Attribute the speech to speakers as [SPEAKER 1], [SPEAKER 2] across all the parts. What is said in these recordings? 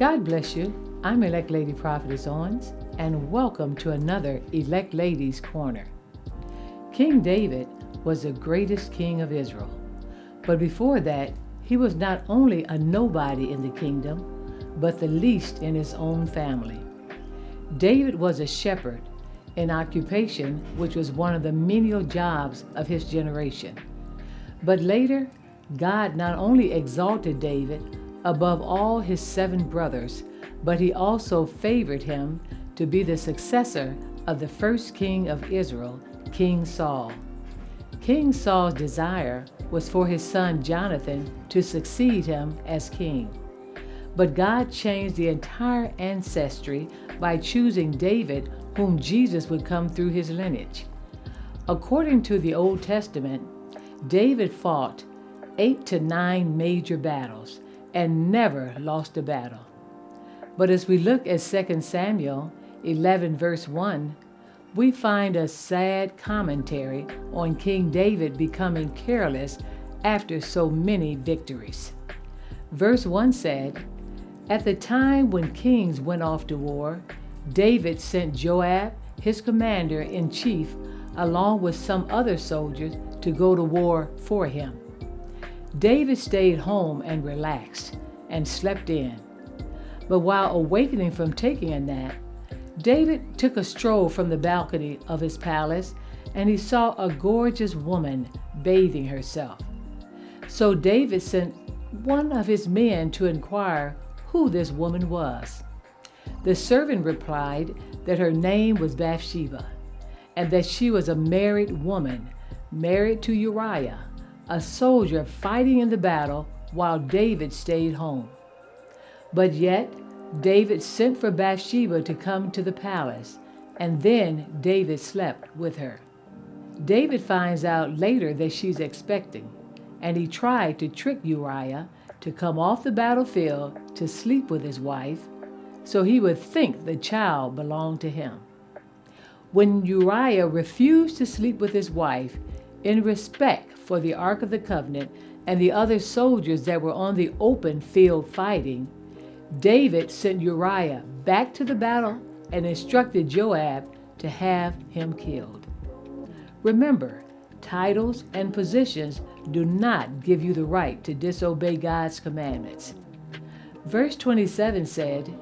[SPEAKER 1] God bless you. I'm Elect Lady Prophetess Owens, and welcome to another Elect Ladies Corner. King David was the greatest king of Israel, but before that, he was not only a nobody in the kingdom, but the least in his own family. David was a shepherd, an occupation which was one of the menial jobs of his generation. But later, God not only exalted David above all his 7 brothers, but he also favored him to be the successor of the first king of Israel, King Saul. King Saul's desire was for his son Jonathan to succeed him as king. But God changed the entire ancestry by choosing David, whom Jesus would come through his lineage. According to the Old Testament, David fought 8 to 9 major battles and never lost a battle. But as we look at 2 Samuel 11 verse 1, we find a sad commentary on King David becoming careless after so many victories. Verse 1 said, "At the time when kings went off to war, David sent Joab, his commander-in-chief, along with some other soldiers to go to war for him. David stayed home and relaxed and slept in. But while awakening from taking a nap, David took a stroll from the balcony of his palace, and he saw a gorgeous woman bathing herself. So David sent one of his men to inquire who this woman was. The servant replied that her name was Bathsheba, and that she was a married woman, married to Uriah, a soldier fighting in the battle while David stayed home. But yet David sent for Bathsheba to come to the palace, and then David slept with her. David finds out later that she's expecting, and he tried to trick Uriah to come off the battlefield to sleep with his wife, so he would think the child belonged to him. When Uriah refused to sleep with his wife, in respect for the Ark of the Covenant and the other soldiers that were on the open field fighting, David sent Uriah back to the battle and instructed Joab to have him killed. Remember, titles and positions do not give you the right to disobey God's commandments. Verse 27 said,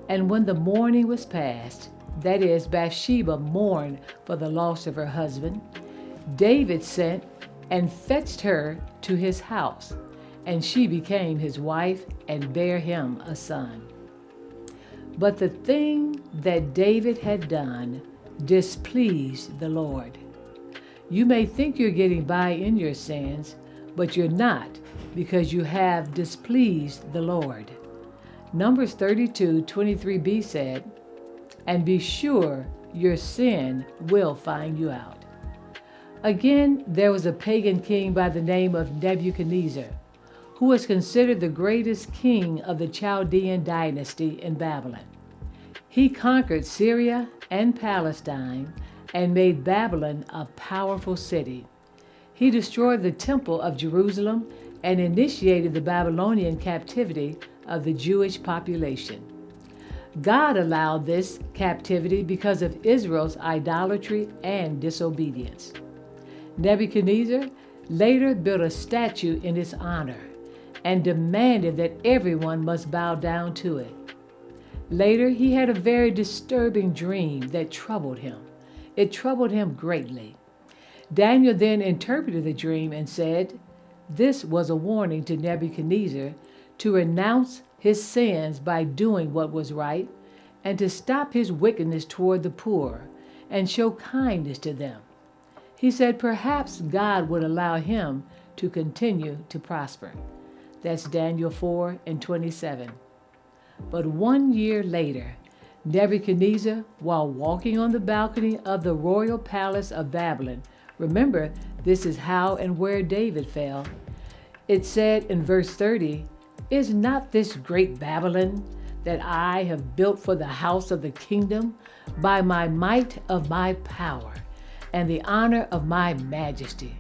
[SPEAKER 1] "And when the mourning was past," that is, Bathsheba mourned for the loss of her husband, "David sent and fetched her to his house, and she became his wife and bare him a son." But the thing that David had done displeased the Lord. You may think you're getting by in your sins, but you're not, because you have displeased the Lord. Numbers 32:23b said, "And be sure your sin will find you out." Again, there was a pagan king by the name of Nebuchadnezzar, who was considered the greatest king of the Chaldean dynasty in Babylon. He conquered Syria and Palestine and made Babylon a powerful city. He destroyed the temple of Jerusalem and initiated the Babylonian captivity of the Jewish population. God allowed this captivity because of Israel's idolatry and disobedience. Nebuchadnezzar later built a statue in his honor and demanded that everyone must bow down to it. Later, he had a very disturbing dream that troubled him. It troubled him greatly. Daniel then interpreted the dream and said, this was a warning to Nebuchadnezzar to renounce his sins by doing what was right, and to stop his wickedness toward the poor and show kindness to them. He said perhaps God would allow him to continue to prosper. That's Daniel 4:27. But 1 year later, Nebuchadnezzar, while walking on the balcony of the royal palace of Babylon, remember, this is how and where David fell. It said in verse 30, "Is not this great Babylon that I have built for the house of the kingdom by my might of my power and the honor of my majesty?"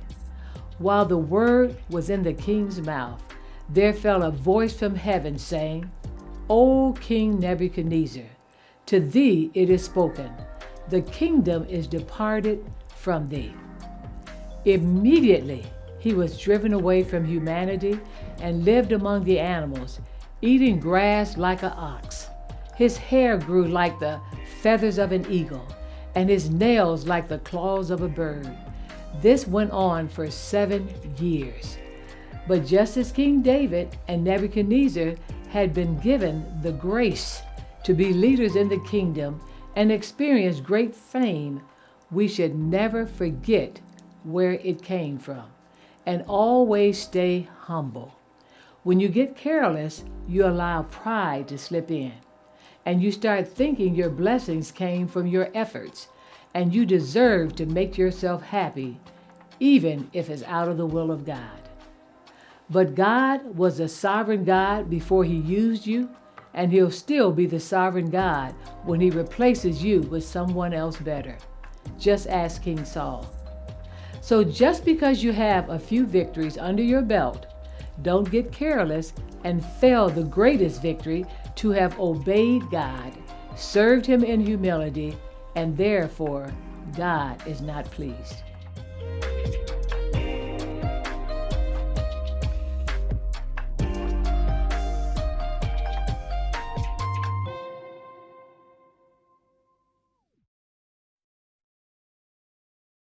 [SPEAKER 1] While the word was in the king's mouth, there fell a voice from heaven saying, O King Nebuchadnezzar, to thee it is spoken, the kingdom is departed from thee. Immediately he was driven away from humanity and lived among the animals, eating grass like an ox. His hair grew like the feathers of an eagle, and his nails like the claws of a bird. This went on for 7 years. But just as King David and Nebuchadnezzar had been given the grace to be leaders in the kingdom and experience great fame, we should never forget where it came from and always stay humble. When you get careless, you allow pride to slip in, and you start thinking your blessings came from your efforts, and you deserve to make yourself happy, even if it's out of the will of God. But God was a sovereign God before he used you, and he'll still be the sovereign God when he replaces you with someone else better. Just ask King Saul. So just because you have a few victories under your belt, don't get careless and fail the greatest victory to have obeyed God, served him in humility, and therefore God is not pleased.